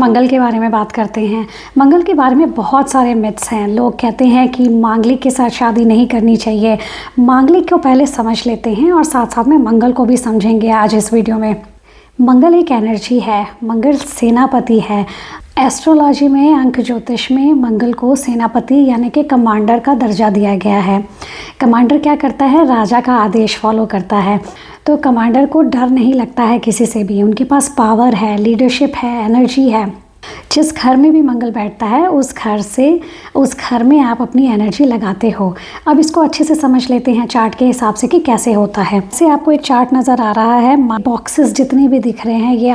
मंगल के बारे में बात करते हैं। मंगल के बारे में बहुत सारे मिथ्स हैं। लोग कहते हैं कि मांगलिक के साथ शादी नहीं करनी चाहिए। मांगलिक को पहले समझ लेते हैं और साथ साथ में मंगल को भी समझेंगे आज इस वीडियो में। मंगल एक एनर्जी है, मंगल सेनापति है। एस्ट्रोलॉजी में, अंक ज्योतिष में मंगल को सेनापति यानी कि कमांडर का दर्जा दिया गया है। कमांडर क्या करता है? राजा का आदेश फॉलो करता है। तो कमांडर को डर नहीं लगता है किसी से भी। उनके पास पावर है, लीडरशिप है, एनर्जी है। जिस घर में भी मंगल बैठता है उस घर में आप अपनी एनर्जी लगाते हो। अब इसको अच्छे से समझ लेते हैं चार्ट के हिसाब से कि कैसे होता है। जैसे आपको एक चार्ट नज़र आ रहा है, बॉक्सेस जितने भी दिख रहे हैं ये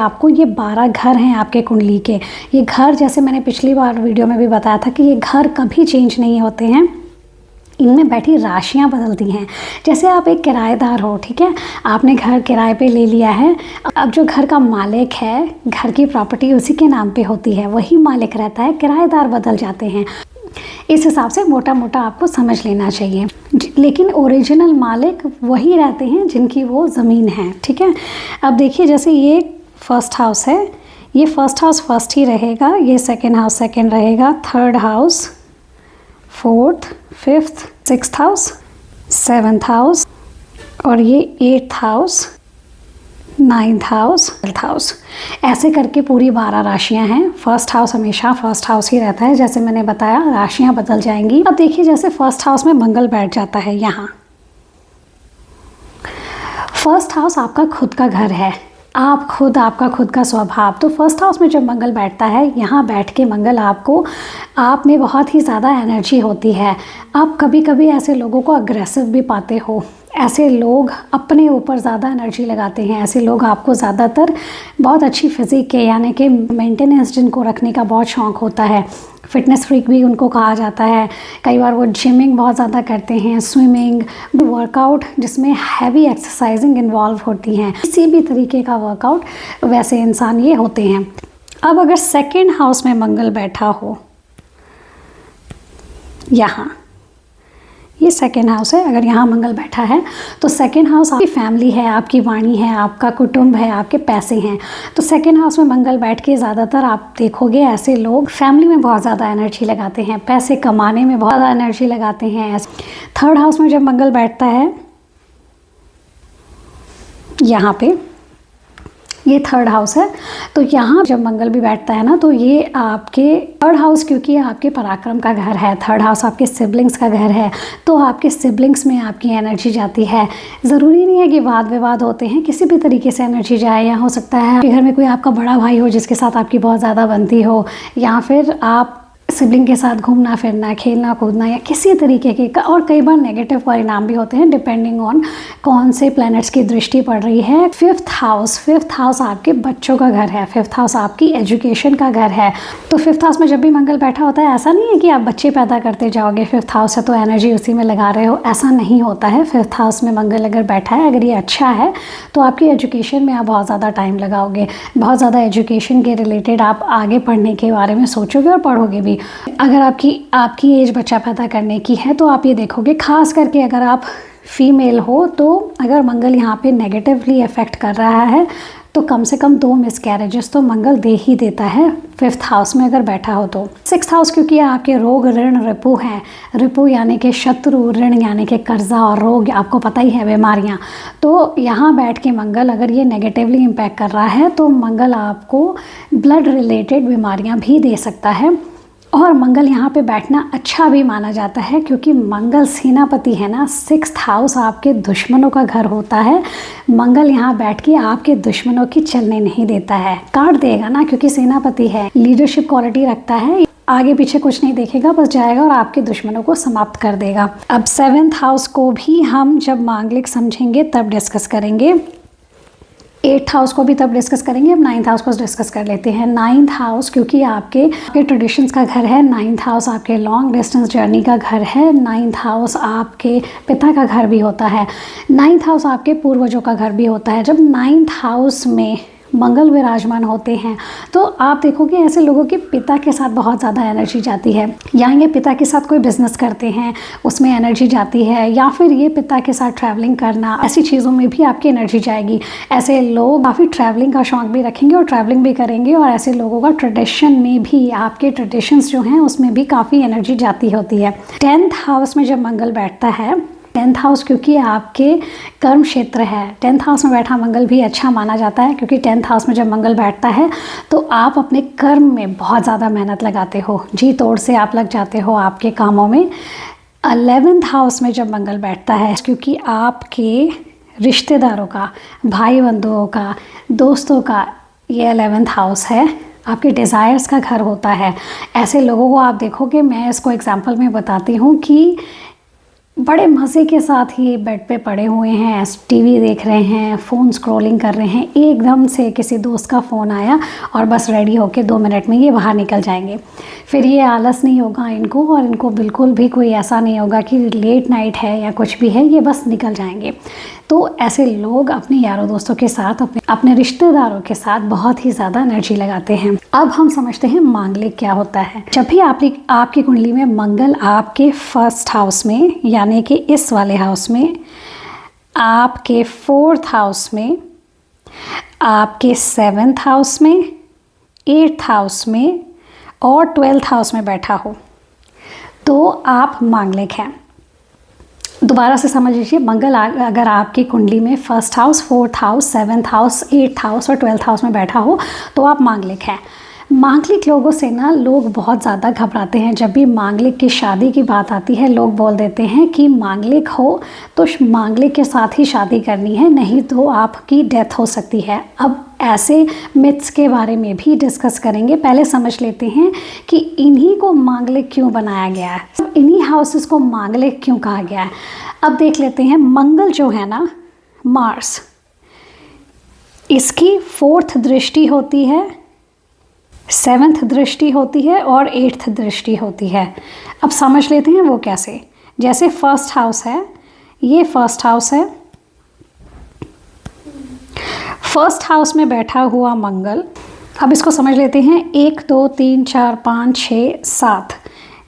12 घर हैं आपके कुंडली के। ये घर, जैसे मैंने पिछली बार वीडियो में भी बताया था कि ये घर कभी चेंज नहीं होते हैं, इनमें बैठी राशियां बदलती हैं। जैसे आप एक किराएदार हो, ठीक है, आपने घर किराए पे ले लिया है। अब जो घर का मालिक है, घर की प्रॉपर्टी उसी के नाम पे होती है, वही मालिक रहता है, किराएदार बदल जाते हैं। इस हिसाब से मोटा मोटा आपको समझ लेना चाहिए। लेकिन ओरिजिनल मालिक वही रहते हैं जिनकी वो ज़मीन है, ठीक है। अब देखिए, जैसे ये फर्स्ट हाउस है, ये फर्स्ट हाउस फर्स्ट ही रहेगा, ये सेकेंड हाउस सेकेंड रहेगा, third house fourth, fifth, sixth house, seventh house, और ये eighth house, ninth house, twelfth house. ऐसे करके पूरी 12 राशियां हैं। फर्स्ट हाउस हमेशा फर्स्ट हाउस ही रहता है। जैसे मैंने बताया, राशियां बदल जाएंगी। अब देखिए, जैसे फर्स्ट हाउस में मंगल बैठ जाता है यहाँ। फर्स्ट हाउस आपका खुद का घर है, आपका खुद का स्वभाव। तो फर्स्ट हाउस में जब मंगल बैठता है, यहाँ बैठ के मंगल आप में बहुत ही ज़्यादा एनर्जी होती है। आप कभी कभी ऐसे लोगों को अग्रेसिव भी पाते हो। ऐसे लोग अपने ऊपर ज़्यादा एनर्जी लगाते हैं। ऐसे लोग आपको ज़्यादातर बहुत अच्छी फिज़िक के यानी कि मेंटेनेंस जिनको रखने का बहुत शौक़ होता है, फिटनेस फ्रीक भी उनको कहा जाता है। कई बार वो जिमिंग बहुत ज़्यादा करते हैं, स्विमिंग, वर्कआउट जिसमें हैवी एक्सरसाइजिंग इन्वॉल्व होती हैं। किसी भी तरीके का वर्कआउट वैसे इंसान ये होते हैं। अब अगर सेकेंड हाउस में मंगल बैठा हो, यहाँ ये सेकेंड हाउस है, अगर यहाँ मंगल बैठा है तो सेकेंड हाउस आपकी फैमिली है, आपकी वाणी है, आपका कुटुंब है, आपके पैसे हैं। तो सेकेंड हाउस में मंगल बैठ के ज़्यादातर आप देखोगे ऐसे लोग फैमिली में बहुत ज़्यादा एनर्जी लगाते हैं, पैसे कमाने में बहुत ज़्यादा एनर्जी लगाते हैं। थर्ड हाउस में जब मंगल बैठता है यहाँ पे, ये थर्ड हाउस है, तो यहाँ जब मंगल भी बैठता है ना, तो ये आपके थर्ड हाउस, क्योंकि आपके पराक्रम का घर है, थर्ड हाउस आपके सिबलिंग्स का घर है, तो आपके सिबलिंग्स में आपकी एनर्जी जाती है। ज़रूरी नहीं है कि वाद विवाद होते हैं, किसी भी तरीके से एनर्जी जाए। या हो सकता है आपके घर में कोई आपका बड़ा भाई हो जिसके साथ आपकी बहुत ज़्यादा बनती हो, या फिर आप सिबलिंग के साथ घूमना फिरना, खेलना कूदना, या किसी तरीके के। और कई बार नेगेटिव परिणाम भी होते हैं डिपेंडिंग ऑन कौन से प्लैनेट्स की दृष्टि पड़ रही है। फिफ्थ हाउस आपके बच्चों का घर है, फिफ्थ हाउस आपकी एजुकेशन का घर है। तो फिफ्थ हाउस में जब भी मंगल बैठा होता है, ऐसा नहीं है कि आप बच्चे पैदा करते जाओगे, फिफ्थ हाउस है तो एनर्जी उसी में लगा रहे हो, ऐसा नहीं होता है। फिफ्थ हाउस में मंगल अगर बैठा है, अगर ये अच्छा है, तो आपकी एजुकेशन में आप बहुत ज़्यादा टाइम लगाओगे, बहुत ज़्यादा एजुकेशन के रिलेटेड आप आगे पढ़ने के बारे में सोचोगे और पढ़ोगे भी। अगर आपकी एज बच्चा पैदा करने की है तो आप ये देखोगे, खास करके अगर आप फीमेल हो, तो अगर मंगल यहाँ पे नेगेटिवली इफ़ेक्ट कर रहा है तो कम से कम 2 मिसकैरेजेस तो मंगल दे ही देता है फिफ्थ हाउस में अगर बैठा हो तो। सिक्स्थ हाउस क्योंकि आपके रोग, ऋण, रिपु हैं। रिपु यानी कि शत्रु, ऋण यानी कि कर्जा, और रोग आपको पता ही है, बीमारियां। तो यहाँ बैठ के मंगल अगर ये नेगेटिवली इम्पैक्ट कर रहा है तो मंगल आपको ब्लड रिलेटेड बीमारियां भी दे सकता है। और मंगल यहाँ पे बैठना अच्छा भी माना जाता है क्योंकि मंगल सेनापति है ना, सिक्स्थ हाउस आपके दुश्मनों का घर होता है। मंगल यहाँ बैठ के आपके दुश्मनों की चलने नहीं देता है, काट देगा ना, क्योंकि सेनापति है, लीडरशिप क्वालिटी रखता है, आगे पीछे कुछ नहीं देखेगा, बस जाएगा और आपके दुश्मनों को समाप्त कर देगा। अब सेवेंथ हाउस को भी हम जब मांगलिक समझेंगे तब डिस्कस करेंगे, एट्थ हाउस को भी तब डिस्कस करेंगे। अब नाइन्थ हाउस को डिस्कस कर लेते हैं। नाइन्थ हाउस क्योंकि आपके ट्रेडिशंस का घर है, नाइन्थ हाउस आपके लॉन्ग डिस्टेंस जर्नी का घर है, नाइन्थ हाउस आपके पिता का घर भी होता है, नाइन्थ हाउस आपके पूर्वजों का घर भी होता है। जब नाइन्थ हाउस में मंगल विराजमान होते हैं तो आप देखोगे ऐसे लोगों के पिता के साथ बहुत ज़्यादा एनर्जी जाती है, या ये पिता के साथ कोई बिजनेस करते हैं उसमें एनर्जी जाती है, या फिर ये पिता के साथ ट्रैवलिंग करना, ऐसी चीज़ों में भी आपकी एनर्जी जाएगी। ऐसे लोग काफ़ी ट्रैवलिंग का शौक भी रखेंगे और ट्रैवलिंग भी करेंगे, और ऐसे लोगों का ट्रेडिशन में भी, आपके ट्रेडिशंस जो हैं उसमें भी काफ़ी एनर्जी जाती होती है। 10th हाउस में जब मंगल बैठता है, 10th हाउस क्योंकि आपके कर्म क्षेत्र है, 10th हाउस में बैठा मंगल भी अच्छा माना जाता है, क्योंकि 10th हाउस में जब मंगल बैठता है तो आप अपने कर्म में बहुत ज़्यादा मेहनत लगाते हो, जी तोड़ से आप लग जाते हो आपके कामों में। 11th हाउस में जब मंगल बैठता है, क्योंकि आपके रिश्तेदारों का, भाई बंधुओं का, दोस्तों का ये 11th हाउस है, आपके डिज़ायर्स का घर होता है। ऐसे लोगों को आप देखोगे, मैं इसको एग्जांपल में बताती हूँ कि बड़े मज़े के साथ ही बेड पे पड़े हुए हैं, टीवी देख रहे हैं, फ़ोन स्क्रॉलिंग कर रहे हैं, एकदम से किसी दोस्त का फ़ोन आया और बस रेडी होके 2 मिनट में ये बाहर निकल जाएंगे। फिर ये आलस नहीं होगा इनको, और इनको बिल्कुल भी कोई ऐसा नहीं होगा कि लेट नाइट है या कुछ भी है, ये बस निकल जाएंगे। तो ऐसे लोग अपने यारों दोस्तों के साथ, अपने रिश्तेदारों के साथ बहुत ही ज़्यादा एनर्जी लगाते हैं। अब हम समझते हैं मांगलिक क्या होता है। जब भी आपकी कुंडली में मंगल आपके 1st हाउस में, यानी कि इस वाले हाउस में, आपके 4th हाउस में, आपके 7th हाउस में, 8th हाउस में और 12th हाउस में बैठा हो तो आप मांगलिक हैं। दोबारा से समझ लीजिए, मंगल अगर आपकी कुंडली में 1st house, 4th house, 7th house, 8th house और 12th हाउस में बैठा हो तो आप मांगलिक हैं। मांगलिक लोगों से ना लोग बहुत ज़्यादा घबराते हैं। जब भी मांगलिक की शादी की बात आती है, लोग बोल देते हैं कि मांगलिक हो तो मांगलिक के साथ ही शादी करनी है, नहीं तो आपकी डेथ हो सकती है। अब ऐसे मिथ्स के बारे में भी डिस्कस करेंगे। पहले समझ लेते हैं कि इन्हीं को मांगलिक क्यों बनाया गया है, इन्हीं हाउसेस को मांगलिक क्यों कहा गया है। अब देख लेते हैं, मंगल जो है ना, मार्स, इसकी 4th दृष्टि होती है, 7th दृष्टि होती है और 8th दृष्टि होती है। अब समझ लेते हैं वो कैसे। जैसे 1st हाउस है, ये 1st हाउस है, 1st हाउस में बैठा हुआ मंगल, अब इसको समझ लेते हैं। 1 2 3 4 5 6 7,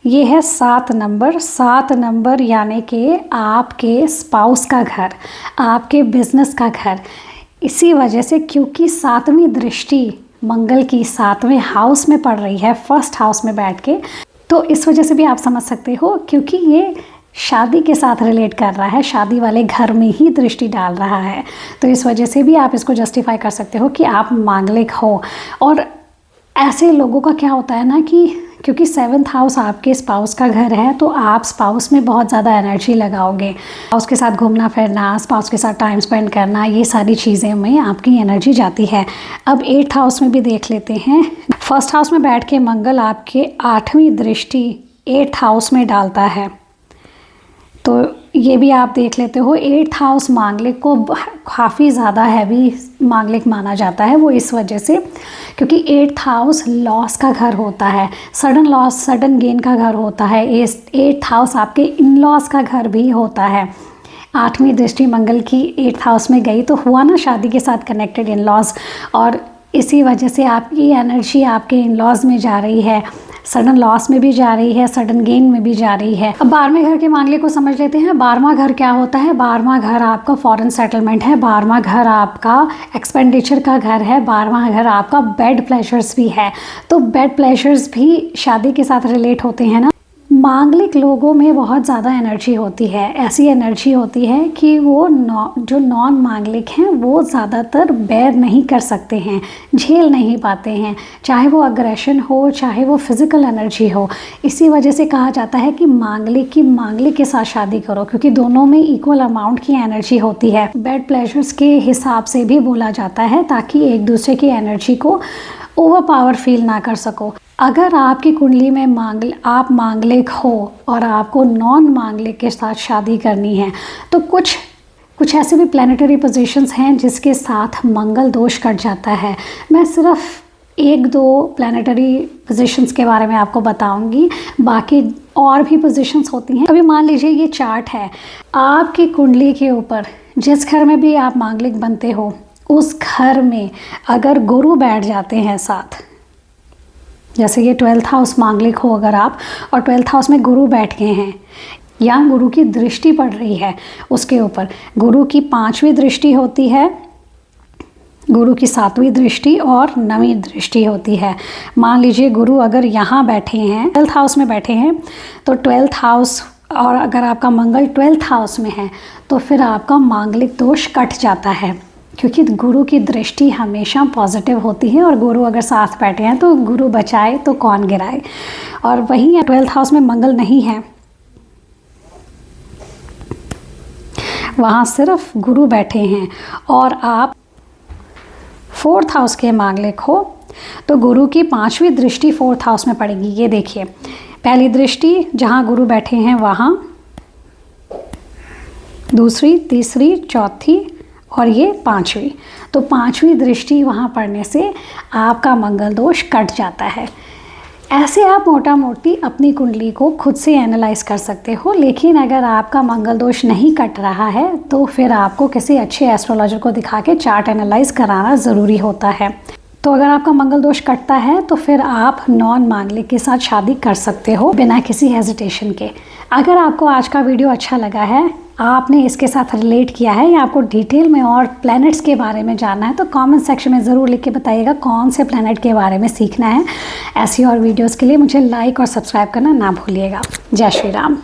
ये है 7 नंबर। 7 नंबर यानी कि आपके स्पाउस का घर, आपके बिजनेस का घर। इसी वजह से, क्योंकि 7वीं दृष्टि मंगल की 7वें हाउस में पड़ रही है, 1st हाउस में बैठ के, तो इस वजह से भी आप समझ सकते हो, क्योंकि ये शादी के साथ रिलेट कर रहा है, शादी वाले घर में ही दृष्टि डाल रहा है, तो इस वजह से भी आप इसको जस्टिफाई कर सकते हो कि आप मांगलिक हो। और ऐसे लोगों का क्या होता है ना कि क्योंकि 7th हाउस आपके स्पाउस का घर है, तो आप स्पाउस में बहुत ज़्यादा एनर्जी लगाओगे। स्पाउस के साथ घूमना फिरना, स्पाउस के साथ टाइम स्पेंड करना, ये सारी चीज़ें में आपकी एनर्जी जाती है। अब 8th हाउस में भी देख लेते हैं। 1st हाउस में बैठ के मंगल आपके 8वीं दृष्टि 8th हाउस में डालता है, तो ये भी आप देख लेते हो। 8th हाउस मांगलिक को काफ़ी ज़्यादा हैवी मांगलिक माना जाता है, वो इस वजह से क्योंकि 8th हाउस लॉस का घर होता है, सडन लॉस, सडन गेन का घर होता है। 8th हाउस आपके इन लॉस का घर भी होता है। 8वीं दृष्टि मंगल की 8th हाउस में गई तो हुआ ना शादी के साथ कनेक्टेड इन लॉस, और इसी वजह से आपकी एनर्जी आपके इन लॉज में जा रही है, सडन लॉस में भी जा रही है, सडन गेन में भी जा रही है। अब 12वें घर के मांगलिक को समझ लेते हैं। 12वां घर क्या होता है? 12वां घर आपका फॉरेन सेटलमेंट है, 12वां घर आपका एक्सपेंडिचर का घर है, 12वां घर आपका बेड प्लेजर्स भी है। तो बेड प्लेजर्स भी शादी के साथ रिलेट होते हैं ना। मांगलिक लोगों में बहुत ज़्यादा एनर्जी होती है, ऐसी एनर्जी होती है कि वो जो नॉन मांगलिक हैं वो ज़्यादातर बेयर नहीं कर सकते हैं, झेल नहीं पाते हैं, चाहे वो अग्रेशन हो चाहे वो फिज़िकल एनर्जी हो। इसी वजह से कहा जाता है कि मांगलिक के साथ शादी करो, क्योंकि दोनों में इक्वल अमाउंट की एनर्जी होती है। बेड प्लेजर्स के हिसाब से भी बोला जाता है ताकि एक दूसरे की एनर्जी को ओवर पावर फील ना कर सको। अगर आपकी कुंडली में आप मांगलिक हो और आपको नॉन मांगलिक के साथ शादी करनी है तो कुछ ऐसे भी प्लैनेटरी पोजीशंस हैं जिसके साथ मंगल दोष कट जाता है। मैं सिर्फ 1-2 प्लैनेटरी पोजीशंस के बारे में आपको बताऊंगी, बाकी और भी पोजीशंस होती हैं। अभी मान लीजिए ये चार्ट है, आपकी कुंडली के ऊपर जिस घर में भी आप मांगलिक बनते हो उस घर में अगर गुरु बैठ जाते हैं साथ, जैसे ये 12th हाउस मांगलिक हो अगर आप, और 12th हाउस में गुरु बैठ गए हैं या गुरु की दृष्टि पड़ रही है उसके ऊपर, गुरु की 5वीं दृष्टि होती है, गुरु की 7वीं दृष्टि और 9वीं दृष्टि होती है। मान लीजिए गुरु अगर यहाँ बैठे हैं 12th हाउस में बैठे हैं, तो 12th हाउस, और अगर आपका मंगल 12th हाउस में है तो फिर आपका मांगलिक दोष कट जाता है, क्योंकि गुरु की दृष्टि हमेशा पॉजिटिव होती है, और गुरु अगर साथ बैठे हैं तो गुरु बचाए तो कौन गिराए। और वहीं 12th हाउस में मंगल नहीं है, वहाँ सिर्फ गुरु बैठे हैं, और आप 4th हाउस के मांगलिक हो तो गुरु की 5वीं दृष्टि 4th हाउस में पड़ेगी। ये देखिए, पहली दृष्टि जहाँ गुरु बैठे हैं वहाँ, दूसरी, तीसरी, चौथी और ये 5वीं, तो 5वीं दृष्टि वहाँ पड़ने से आपका मंगल दोष कट जाता है। ऐसे आप मोटा मोटी अपनी कुंडली को खुद से एनालाइज कर सकते हो, लेकिन अगर आपका मंगल दोष नहीं कट रहा है तो फिर आपको किसी अच्छे एस्ट्रोलॉजर को दिखा के चार्ट एनालाइज कराना ज़रूरी होता है। तो अगर आपका मंगल दोष कटता है तो फिर आप नॉन मांगलिक के साथ शादी कर सकते हो बिना किसी हेजिटेशन के। अगर आपको आज का वीडियो अच्छा लगा है, आपने इसके साथ रिलेट किया है, या आपको डिटेल में और प्लैनेट्स के बारे में जानना है, तो कमेंट सेक्शन में ज़रूर लिख के बताइएगा कौन से प्लैनेट के बारे में सीखना है। ऐसी और वीडियोस के लिए मुझे लाइक और सब्सक्राइब करना ना भूलिएगा। जय श्री राम।